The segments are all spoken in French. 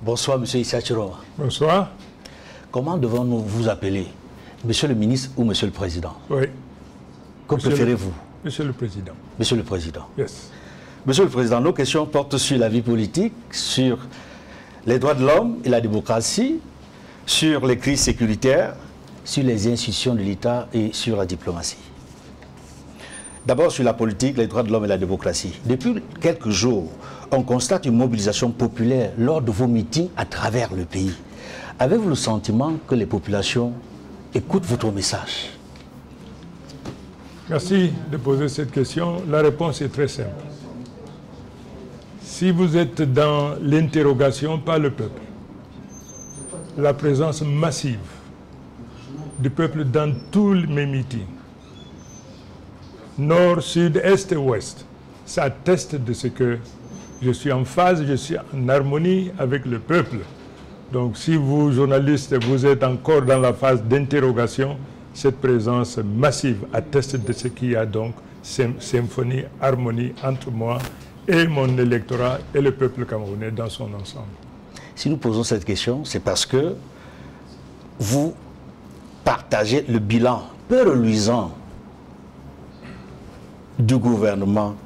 Bonsoir, monsieur Issa Chiroma. Bonsoir. Comment devons-nous vous appeler? Monsieur le ministre ou monsieur le président? Oui. Que préférez-vous? Monsieur le président. Monsieur le président. Yes. Monsieur le président, nos questions portent sur la vie politique, sur les droits de l'homme et la démocratie, sur les crises sécuritaires, sur les institutions de l'État et sur la diplomatie. D'abord sur la politique, les droits de l'homme et la démocratie. Depuis quelques jours, on constate une mobilisation populaire lors de vos meetings à travers le pays. Avez-vous le sentiment que les populations écoutent votre message? Merci de poser cette question. La réponse est très simple. Si vous êtes dans l'interrogation, pas le peuple, la présence massive du peuple dans tous mes meetings, nord, sud, est et ouest, ça atteste de ce que je suis en phase, je suis en harmonie avec le peuple. Donc si vous, journalistes, vous êtes encore dans la phase d'interrogation, cette présence massive atteste de ce qu'il y a donc symphonie, harmonie entre moi et mon électorat et le peuple camerounais dans son ensemble. Si nous posons cette question, c'est parce que vous partagez le bilan peu reluisant du gouvernement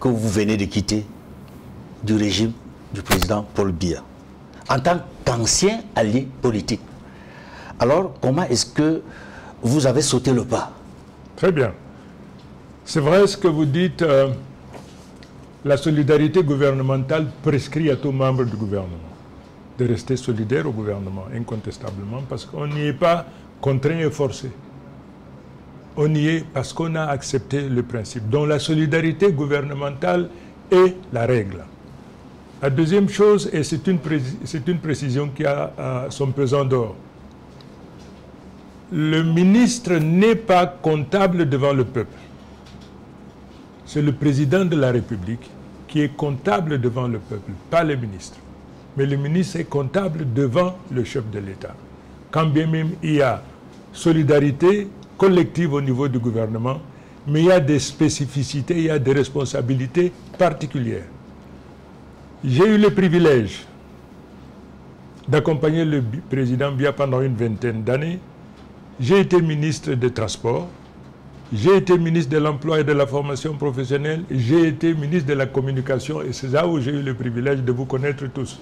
que vous venez de quitter, du régime du président Paul Biya, en tant qu'ancien allié politique. Alors, comment est-ce que vous avez sauté le pas? Très bien. C'est vrai ce que vous dites, la solidarité gouvernementale prescrit à tout membre du gouvernement de rester solidaire au gouvernement, incontestablement, parce qu'on n'y est pas contraint et forcé. On y est parce qu'on a accepté le principe. Donc la solidarité gouvernementale est la règle. La deuxième chose, et c'est une précision qui a son pesant d'or, le ministre n'est pas comptable devant le peuple. C'est le président de la République qui est comptable devant le peuple, pas le ministre. Mais le ministre est comptable devant le chef de l'État. Quand bien même il y a solidarité collective au niveau du gouvernement, mais il y a des spécificités, il y a des responsabilités particulières. J'ai eu le privilège d'accompagner le président Biya pendant une vingtaine d'années. J'ai été ministre des Transports, j'ai été ministre de l'Emploi et de la Formation professionnelle, j'ai été ministre de la Communication, et c'est là où j'ai eu le privilège de vous connaître tous.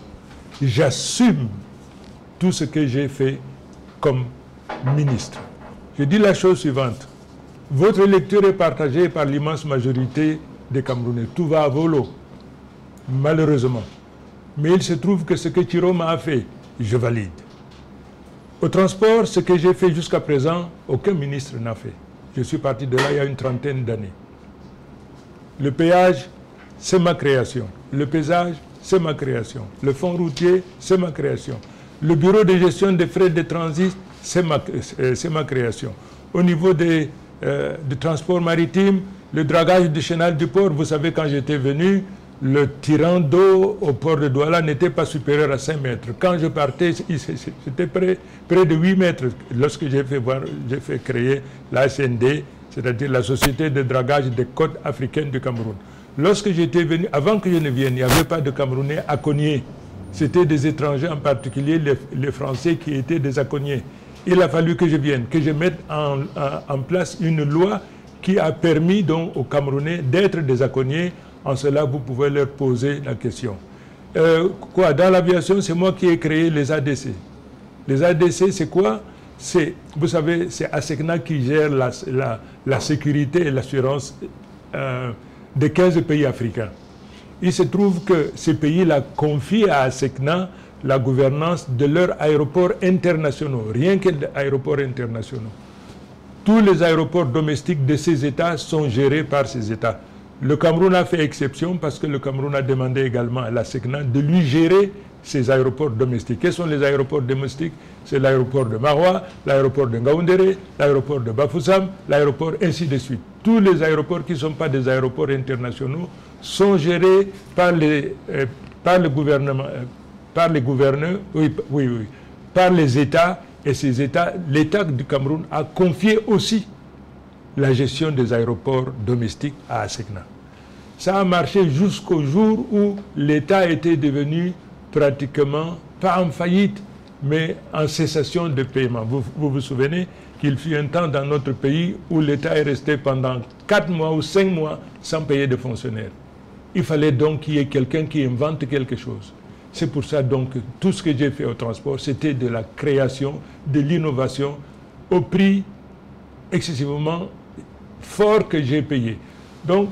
J'assume tout ce que j'ai fait comme ministre. Je dis la chose suivante. Votre lecture est partagée par l'immense majorité des Camerounais. Tout va à volo, malheureusement. Mais il se trouve que ce que Chiroma a fait, je valide. Au transport, ce que j'ai fait jusqu'à présent, aucun ministre n'a fait. Je suis parti de là il y a une trentaine d'années. Le péage, c'est ma création. Le paysage, c'est ma création. Le fonds routier, c'est ma création. Le bureau de gestion des frais de transit, c'est ma création. Au niveau du transport maritime, le dragage du chenal du port, vous savez, quand j'étais venu, le tirant d'eau au port de Douala n'était pas supérieur à 5 mètres. Quand je partais, c'était près de 8 mètres. Lorsque j'ai fait créer la SND, c'est-à-dire la Société de dragage des côtes africaines du Cameroun. Lorsque j'étais venu, avant que je ne vienne, il n'y avait pas de Camerounais accognés. C'était des étrangers, en particulier les Français qui étaient des accognés. Il a fallu que je vienne, que je mette en place une loi qui a permis donc aux Camerounais d'être des accognés. En cela, vous pouvez leur poser la question. Dans l'aviation, c'est moi qui ai créé les ADC. Les ADC, c'est quoi? Vous savez, c'est ASECNA qui gère la sécurité et l'assurance des 15 pays africains. Il se trouve que ces pays-là confient à ASECNA la gouvernance de leurs aéroports internationaux, rien que des aéroports internationaux. Tous les aéroports domestiques de ces États sont gérés par ces États. Le Cameroun a fait exception parce que le Cameroun a demandé également à la SECNA de lui gérer ces aéroports domestiques. Quels sont les aéroports domestiques? C'est l'aéroport de Maroua, l'aéroport de Ngaoundéré, l'aéroport de Bafoussam, l'aéroport ainsi de suite. Tous les aéroports qui ne sont pas des aéroports internationaux sont gérés par le gouvernement, par les gouverneurs, par les États, et ces États, l'État du Cameroun a confié aussi la gestion des aéroports domestiques à ASECNA. Ça a marché jusqu'au jour où l'État était devenu pratiquement, pas en faillite, mais en cessation de paiement. Vous vous souvenez qu'il fut un temps dans notre pays où l'État est resté pendant 4 mois ou 5 mois sans payer de fonctionnaires. Il fallait donc qu'il y ait quelqu'un qui invente quelque chose. C'est pour ça donc que tout ce que j'ai fait au transport, c'était de la création, de l'innovation au prix excessivement fort que j'ai payé. Donc,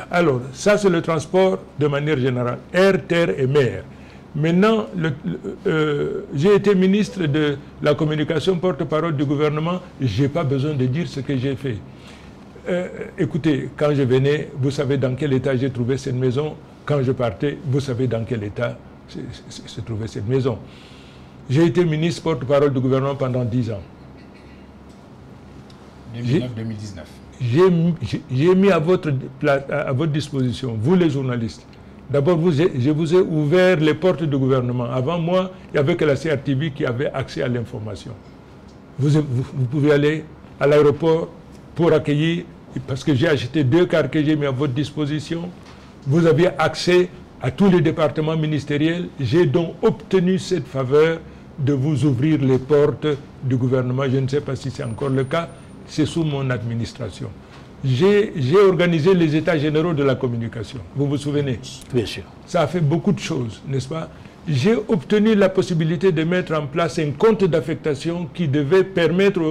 alors, ça c'est le transport de manière générale, air, terre et mer. Maintenant, j'ai été ministre de la communication, porte-parole du gouvernement, je n'ai pas besoin de dire ce que j'ai fait. Écoutez, quand je venais, vous savez dans quel état j'ai trouvé cette maison. Quand je partais, vous savez dans quel état se trouvait cette maison. J'ai été ministre porte-parole du gouvernement pendant 10 ans. 2019-2019. J'ai mis à votre disposition, vous les journalistes. D'abord, je vous ai ouvert les portes du gouvernement. Avant moi, il n'y avait que la CRTV qui avait accès à l'information. Vous pouvez aller à l'aéroport pour accueillir, parce que j'ai acheté 2 cars que j'ai mis à votre disposition. Vous aviez accès à tous les départements ministériels. J'ai donc obtenu cette faveur de vous ouvrir les portes du gouvernement. Je ne sais pas si c'est encore le cas. C'est sous mon administration. J'ai organisé les états généraux de la communication. Vous vous souvenez? Bien sûr. Ça a fait beaucoup de choses, n'est-ce pas? J'ai obtenu la possibilité de mettre en place un compte d'affectation qui devait permettre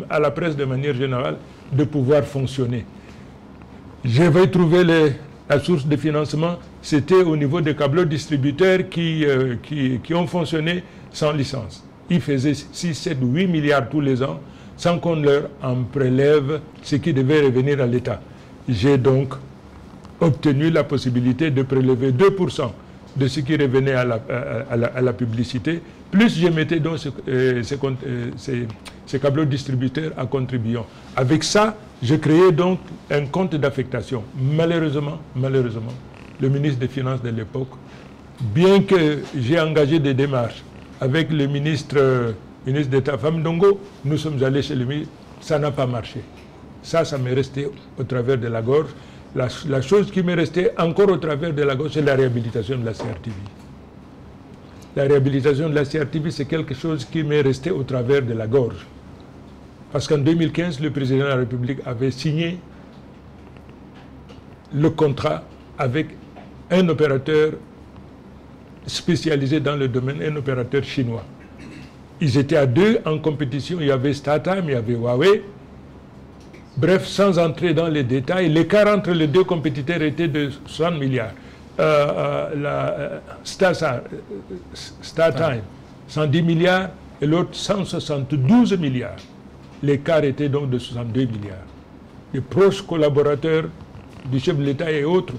à la presse de manière générale de pouvoir fonctionner. J'avais trouvé la source de financement, c'était au niveau des câbleaux distributeurs qui ont fonctionné sans licence. Ils faisaient 6, 7, 8 milliards tous les ans, sans qu'on leur en prélève ce qui devait revenir à l'État. J'ai donc obtenu la possibilité de prélever 2% de ce qui revenait à la publicité, plus je mettais donc ces câbleaux distributeurs à contribution. Avec ça, je créais donc un compte d'affectation. Malheureusement, le ministre des Finances de l'époque, bien que j'ai engagé des démarches avec le ministre d'État Famdongo, nous sommes allés chez lui, ça n'a pas marché. Ça m'est resté au travers de la gorge. La chose qui m'est restée encore au travers de la gorge, c'est la réhabilitation de la CRTV. La réhabilitation de la CRTV, c'est quelque chose qui m'est resté au travers de la gorge. Parce qu'en 2015, le président de la République avait signé le contrat avec un opérateur spécialisé dans le domaine, un opérateur chinois. Ils étaient à 2 en compétition, il y avait StarTime, il y avait Huawei. Bref, sans entrer dans les détails, l'écart entre les 2 compétiteurs était de 60 milliards. StarTime, 110 milliards et l'autre 172 milliards. L'écart était donc de 62 milliards. Les proches collaborateurs du chef de l'État et autres,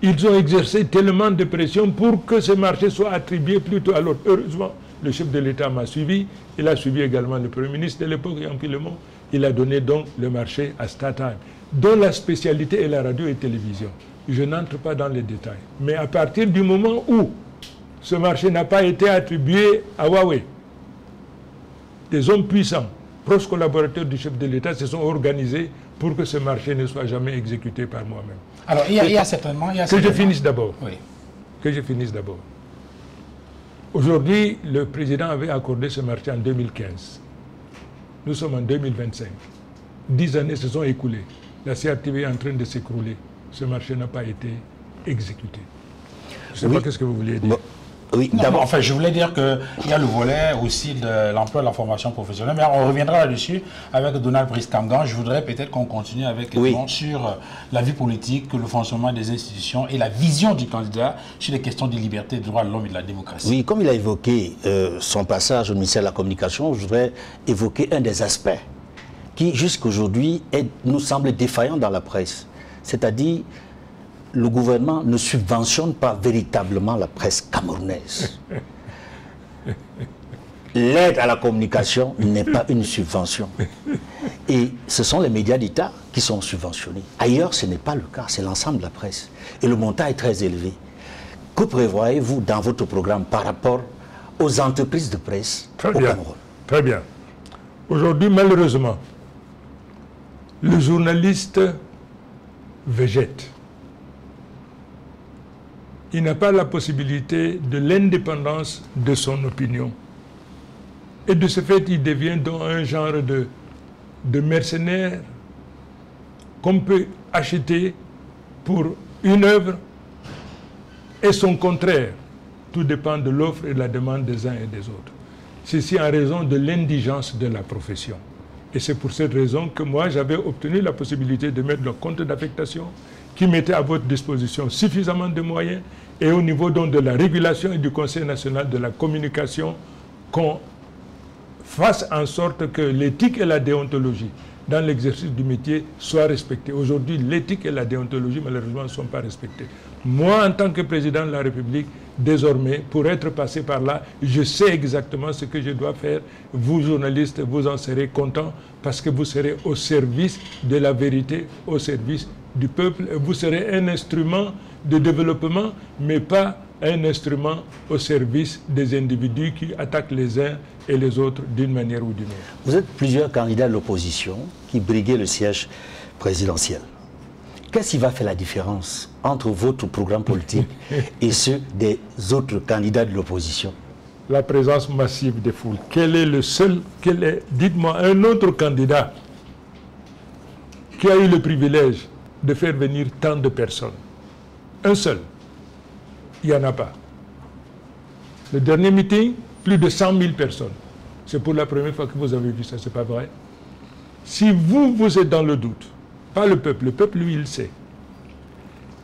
ils ont exercé tellement de pression pour que ce marché soit attribué plutôt à l'autre. Heureusement, le chef de l'État m'a suivi. Il a suivi également le Premier ministre de l'époque, Yann Lemon. Il a donné donc le marché à StarTime, dont la spécialité est la radio et télévision. Je n'entre pas dans les détails. Mais à partir du moment où ce marché n'a pas été attribué à Huawei, des hommes puissants, proches collaborateurs du chef de l'État se sont organisés pour que ce marché ne soit jamais exécuté par moi-même. Alors, il y a certainement... Que je finisse d'abord. Oui. Que je finisse d'abord. Aujourd'hui, le président avait accordé ce marché en 2015. Nous sommes en 2025. 10 années se sont écoulées. La CRTV est en train de s'écrouler. Ce marché n'a pas été exécuté. Je ne sais pas qu'est-ce que vous vouliez dire. Bon. Oui, d'abord, enfin, je voulais dire qu'il y a le volet aussi de l'emploi de la formation professionnelle, mais on reviendra là-dessus avec Donald Brice-Kamgan. Je voudrais peut-être qu'on continue avec sur la vie politique, le fonctionnement des institutions et la vision du candidat sur les questions des libertés, des droits de l'homme et de la démocratie. Oui, comme il a évoqué son passage au ministère de la Communication, je voudrais évoquer un des aspects qui, jusqu'aujourd'hui, nous semble défaillant dans la presse. C'est-à-dire, le gouvernement ne subventionne pas véritablement la presse camerounaise. L'aide à la communication n'est pas une subvention. Et ce sont les médias d'État qui sont subventionnés. Ailleurs, ce n'est pas le cas, c'est l'ensemble de la presse. Et le montant est très élevé. Que prévoyez-vous dans votre programme par rapport aux entreprises de presse au Cameroun? Très bien. Aujourd'hui, malheureusement, le journaliste végète. il n'a pas la possibilité de l'indépendance de son opinion. Et de ce fait, il devient donc un genre de mercenaire qu'on peut acheter pour une œuvre et son contraire. Tout dépend de l'offre et de la demande des uns et des autres. Ceci en raison de l'indigence de la profession. Et c'est pour cette raison que moi, j'avais obtenu la possibilité de mettre le compte d'affectation qui mettait à votre disposition suffisamment de moyens et au niveau donc de la régulation et du Conseil national de la communication qu'on fasse en sorte que l'éthique et la déontologie dans l'exercice du métier soient respectées. Aujourd'hui, l'éthique et la déontologie, malheureusement, ne sont pas respectées. Moi, en tant que président de la République, désormais, pour être passé par là, je sais exactement ce que je dois faire. Vous, journalistes, vous en serez contents parce que vous serez au service de la vérité, au service du peuple. Vous serez un instrument de développement, mais pas un instrument au service des individus qui attaquent les uns et les autres d'une manière ou d'une autre. Vous êtes plusieurs candidats de l'opposition qui briguaient le siège présidentiel. Qu'est-ce qui va faire la différence entre votre programme politique et ceux des autres candidats de l'opposition? La présence massive des foules. Quel est le seul, dites-moi un autre candidat qui a eu le privilège de faire venir tant de personnes? Un seul. Il n'y en a pas. Le dernier meeting, plus de 100 000 personnes. C'est pour la première fois que vous avez vu ça, c'est pas vrai? Si vous êtes dans le doute, pas le peuple, lui, il sait.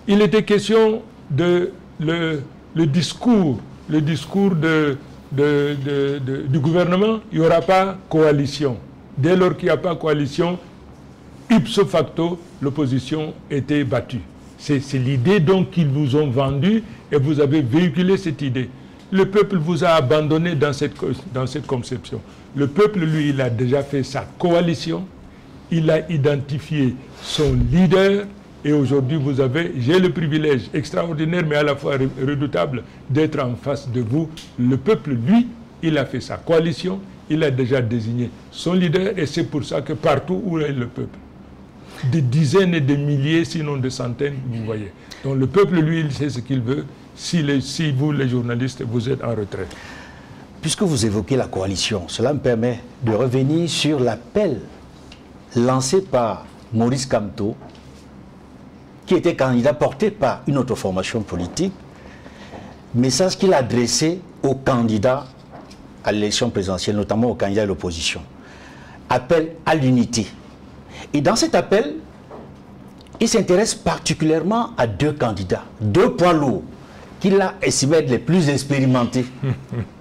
Il était question de le discours du gouvernement, il n'y aura pas coalition. Dès lors qu'il n'y a pas coalition, ipso facto, l'opposition était battue. C'est l'idée donc qu'ils vous ont vendue et vous avez véhiculé cette idée. Le peuple vous a abandonné dans cette conception. Le peuple, lui, il a déjà fait sa coalition. Il a identifié son leader et aujourd'hui j'ai le privilège extraordinaire mais à la fois redoutable d'être en face de vous. Le peuple, lui, il a fait sa coalition, il a déjà désigné son leader et c'est pour ça que partout où est le peuple, des dizaines et des milliers, sinon des centaines, vous voyez. Donc le peuple, lui, il sait ce qu'il veut si vous, les journalistes, vous êtes en retrait. Puisque vous évoquez la coalition, cela me permet de revenir sur l'appel lancé par Maurice Kamto, qui était candidat porté par une autre formation politique, message qu'il a adressé aux candidats à l'élection présidentielle, notamment aux candidats de l'opposition. Appel à l'unité. Et dans cet appel, il s'intéresse particulièrement à deux candidats, deux poids lourds, qu'il a estimé être les plus expérimentés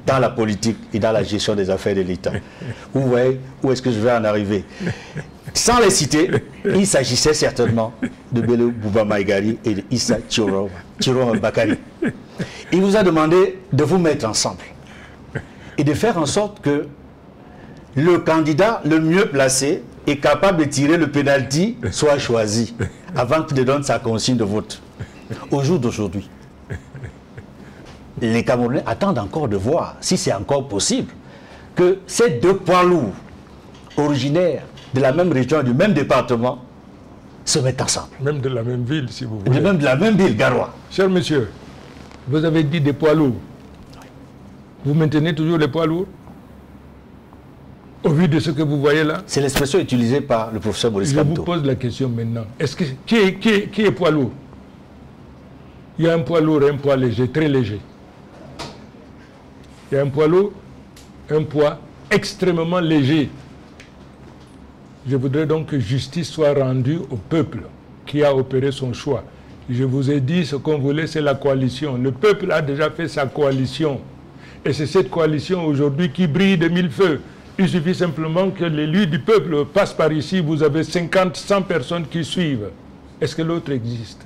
dans la politique et dans la gestion des affaires de l'État. Vous voyez où est-ce que je vais en arriver? Sans les citer, il s'agissait certainement de Bello Bouba Maïgari et de Issa Thioro Bakari. Il vous a demandé de vous mettre ensemble et de faire en sorte que le candidat le mieux placé et capable de tirer le pénalty soit choisi avant qu'il ne donne sa consigne de vote. Au jour d'aujourd'hui, les Camerounais attendent encore de voir, si c'est encore possible, que ces deux poids lourds originaires de la même région, du même département, se mettent ensemble. Même de la même ville, si vous voulez. Même de la même ville, Garoua. Cher monsieur, vous avez dit des poids lourds. Vous maintenez toujours les poids lourds? Au vu de ce que vous voyez là? C'est l'expression utilisée par le professeur Maurice Kamto. Je vous pose la question maintenant. Qui est poids lourd? Il y a un poids lourd et un poids léger, très léger. Il y a un poids lourd, un poids extrêmement léger. Je voudrais donc que justice soit rendue au peuple qui a opéré son choix. Je vous ai dit, ce qu'on voulait, c'est la coalition. Le peuple a déjà fait sa coalition. Et c'est cette coalition aujourd'hui qui brille de mille feux. Il suffit simplement que l'élu du peuple passe par ici. Vous avez 50, 100 personnes qui suivent. Est-ce que l'autre existe?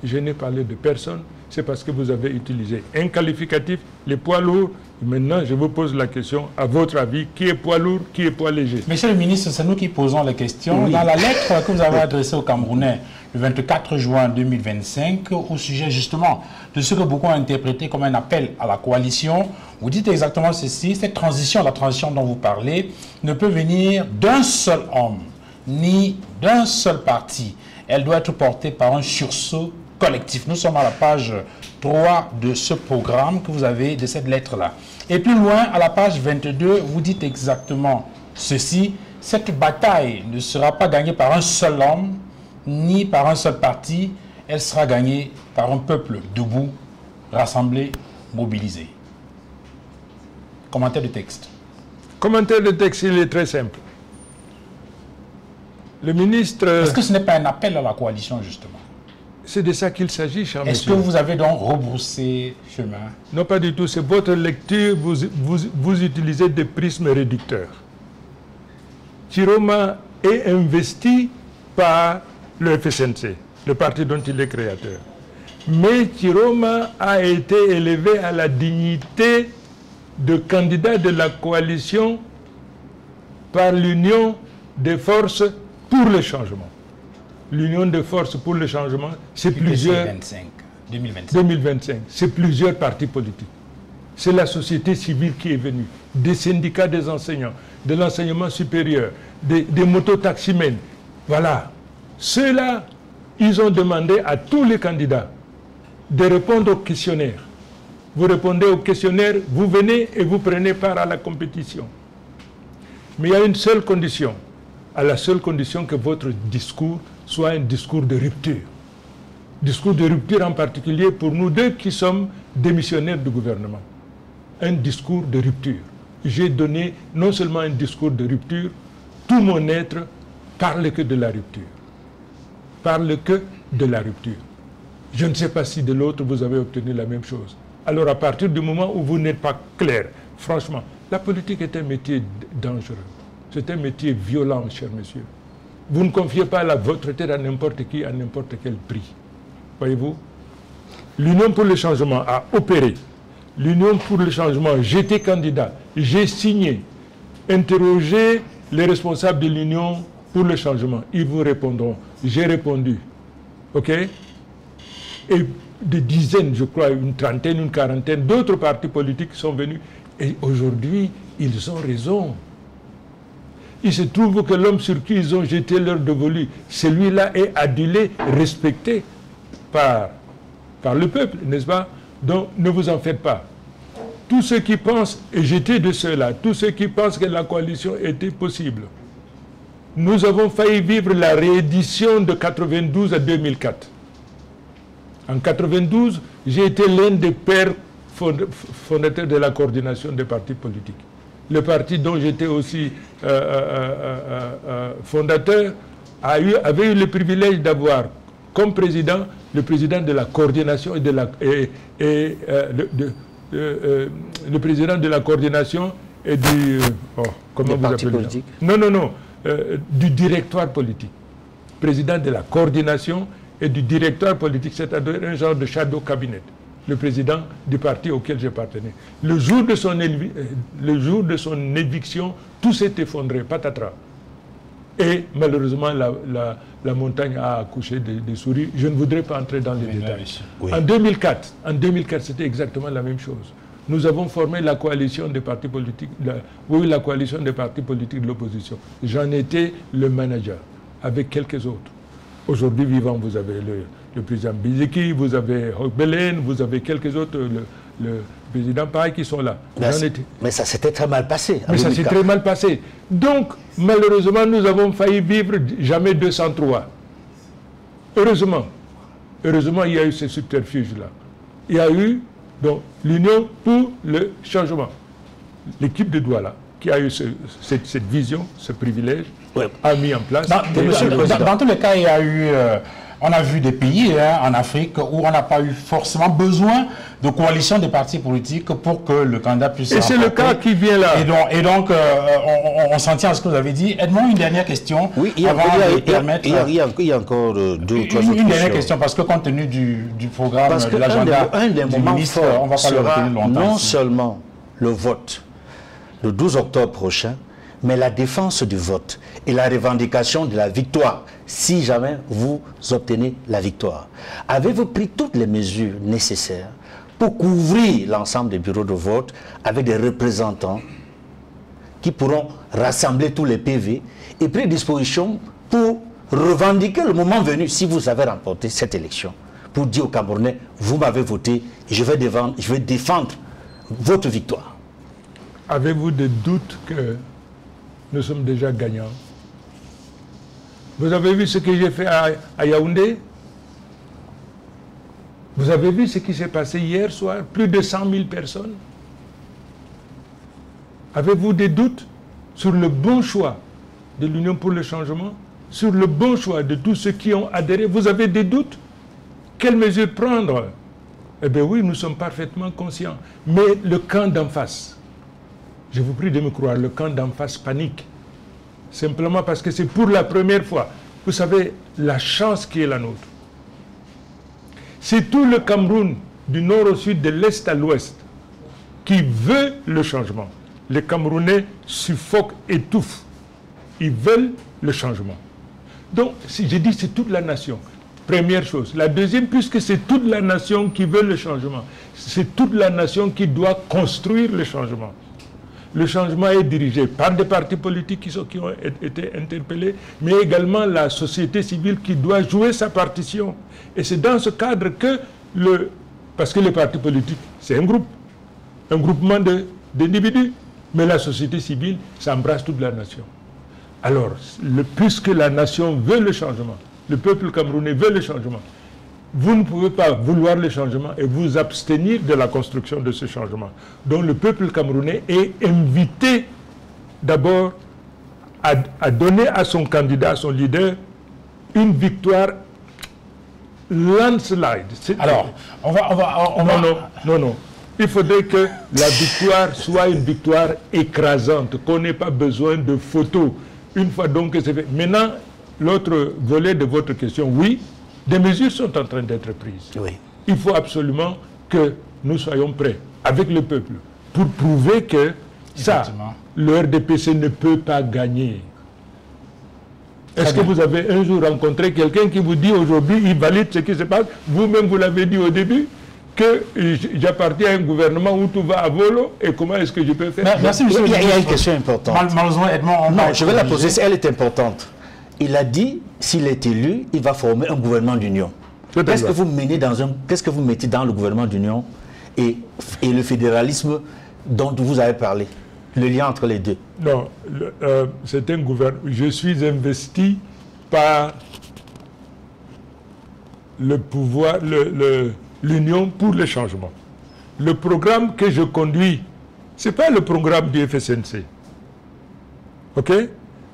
Je n'ai parlé de personne. C'est parce que vous avez utilisé un qualificatif, les poids lourds. Maintenant, je vous pose la question, à votre avis, qui est poids lourd, qui est poids léger? Monsieur le ministre, c'est nous qui posons la question. Oui. Dans la lettre que vous avez adressée aux Camerounais le 24 juin 2025, au sujet justement de ce que beaucoup ont interprété comme un appel à la coalition, vous dites exactement ceci: cette transition, la transition dont vous parlez, ne peut venir d'un seul homme, ni d'un seul parti. Elle doit être portée par un sursaut collectif. Nous sommes à la page 3 de ce programme que vous avez, de cette lettre-là. Et plus loin, à la page 22, vous dites exactement ceci: cette bataille ne sera pas gagnée par un seul homme, ni par un seul parti, elle sera gagnée par un peuple debout, rassemblé, mobilisé. Commentaire du texte. Commentaire du texte, il est très simple. Le ministre... Est-ce que ce n'est pas un appel à la coalition, justement? C'est de ça qu'il s'agit, cher monsieur. Est-ce que vous avez donc rebroussé chemin? Non, pas du tout. C'est votre lecture. Vous utilisez des prismes réducteurs. Chiroma est investi par le FSNC, le parti dont il est créateur. Mais Chiroma a été élevé à la dignité de candidat de la coalition par l'Union des forces pour le changement. L'Union des forces pour le changement, c'est plusieurs... 2025. C'est plusieurs partis politiques. C'est la société civile qui est venue, des syndicats des enseignants, de l'enseignement supérieur, des mototaximens. Voilà. Ceux-là, ils ont demandé à tous les candidats de répondre au questionnaire. Vous répondez au questionnaire, vous venez et vous prenez part à la compétition. Mais il y a une seule condition, à la seule condition que votre discours soit un discours de rupture. Discours de rupture en particulier pour nous deux qui sommes démissionnaires du gouvernement. Un discours de rupture. J'ai donné non seulement un discours de rupture, tout mon être parle que de la rupture. Parle que de la rupture. Je ne sais pas si de l'autre vous avez obtenu la même chose. Alors à partir du moment où vous n'êtes pas clair, franchement, la politique est un métier dangereux. C'est un métier violent, cher monsieur. Vous ne confiez pas votre tête à n'importe qui, à n'importe quel prix. Voyez-vous? L'Union pour le changement a opéré. L'Union pour le changement, j'étais candidat, j'ai signé, interrogé les responsables de l'Union pour le changement. Ils vous répondront. J'ai répondu. OK? Et des dizaines, je crois, une trentaine, une quarantaine d'autres partis politiques sont venus. Et aujourd'hui, ils ont raison. Il se trouve que l'homme sur qui ils ont jeté leur dévolu, celui-là est adulé, respecté par le peuple, n'est-ce pas? Donc, ne vous en faites pas. Tous ceux qui pensent, et j'étais de ceux-là, tous ceux qui pensent que la coalition était possible, nous avons failli vivre la réédition de 92 à 2004. En 92, j'ai été l'un des pères fondateurs de la coordination des partis politiques. Le parti dont j'étais aussi fondateur avait eu le privilège d'avoir comme président le président de la coordination le président de la coordination et du comment vous appelez ça? Non, du directoire politique. Président de la coordination et du directoire politique, c'est-à-dire un genre de shadow cabinet. Le président du parti auquel j'appartenais. Le jour de son éviction, tout s'est effondré, patatras. Et malheureusement, la montagne a accouché des souris. Je ne voudrais pas entrer dans les détails. Oui. En 2004, c'était exactement la même chose. Nous avons formé la coalition des partis politiques, la coalition des partis politiques de l'opposition. J'en étais le manager, avec quelques autres. Aujourd'hui vivant, vous avez le président Bizeki, vous avez Hogbelen, vous avez quelques autres, le président pareil qui sont là. Mais ça s'était très mal passé. Mais ça s'est très mal passé. Donc, malheureusement, nous avons failli vivre jamais 203. Heureusement, il y a eu ce subterfuge-là. Il y a eu donc l'Union pour le changement. L'équipe de Douala, qui a eu cette vision, ce privilège, a mis en place... Dans tous les cas, il y a eu... on a vu des pays en Afrique où on n'a pas eu forcément besoin de coalition des partis politiques pour que le candidat puisse... Et c'est le cas qui vient là. Et donc on s'en tient à ce que vous avez dit. Edmond, une dernière question. Oui, il y a encore deux ou trois autres Une dernière question, parce que compte tenu du programme de l'agenda du ministre, on ne va pas le retenir longtemps. Non seulement le vote le 12 octobre prochain, mais la défense du vote et la revendication de la victoire, si jamais vous obtenez la victoire. Avez-vous pris toutes les mesures nécessaires pour couvrir l'ensemble des bureaux de vote avec des représentants qui pourront rassembler tous les PV et pris disposition pour revendiquer le moment venu, si vous avez remporté cette élection, pour dire aux Camerounais, vous m'avez voté, je vais défendre votre victoire. Avez-vous des doutes que nous sommes déjà gagnants? Vous avez vu ce que j'ai fait à Yaoundé? Vous avez vu ce qui s'est passé hier soir? Plus de 100 000 personnes. Avez-vous des doutes sur le bon choix de l'Union pour le changement? Sur le bon choix de tous ceux qui ont adhéré? Vous avez des doutes? Quelles mesures prendre? Eh bien oui, nous sommes parfaitement conscients. Mais le camp d'en face, je vous prie de me croire, le camp d'en face panique. Simplement parce que c'est pour la première fois. Vous savez, la chance qui est la nôtre. C'est tout le Cameroun, du nord au sud, de l'est à l'ouest, qui veut le changement. Les Camerounais suffoquent, étouffent. Ils veulent le changement. Donc, si je dis c'est toute la nation, première chose. La deuxième, puisque c'est toute la nation qui veut le changement, c'est toute la nation qui doit construire le changement. Le changement est dirigé par des partis politiques qui ont été interpellés, mais également la société civile qui doit jouer sa partition. Et c'est dans ce cadre que parce que les partis politiques, c'est un groupe, un groupement d'individus, mais la société civile, ça embrasse toute la nation. Alors, puisque la nation veut le changement, le peuple camerounais veut le changement, vous ne pouvez pas vouloir le changement et vous abstenir de la construction de ce changement. Donc le peuple camerounais est invité d'abord à donner à son candidat, à son leader, une victoire landslide. Alors, on va... Non. Il faudrait que la victoire soit une victoire écrasante, qu'on n'ait pas besoin de photos. Une fois donc que c'est fait. Maintenant, l'autre volet de votre question, oui, des mesures sont en train d'être prises. Oui. Il faut absolument que nous soyons prêts avec le peuple pour prouver que ça, le RDPC ne peut pas gagner. Est-ce que vous avez un jour rencontré quelqu'un qui vous dit aujourd'hui, il valide ce qui se passe? Vous-même, vous l'avez dit au début, que j'appartiens à un gouvernement où tout va à volo et comment est-ce que je peux faire? Merci, monsieur. Il y a une question importante. Malheureusement, Edmond, non, je vais la poser, elle est importante. Il a dit, s'il est élu, il va former un gouvernement d'union. Qu'est-ce que vous mettez dans le gouvernement d'union et le fédéralisme dont vous avez parlé? Le lien entre les deux. Non, c'est un gouvernement. Je suis investi par le pouvoir, l'Union pour le changement. Le programme que je conduis, ce n'est pas le programme du FSNC. OK?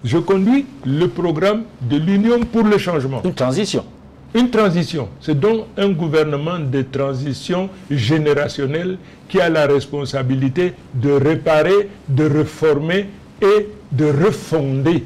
Je conduis le programme de l'Union pour le changement. Une transition. Une transition. C'est donc un gouvernement de transition générationnelle qui a la responsabilité de réparer, de réformer et de refonder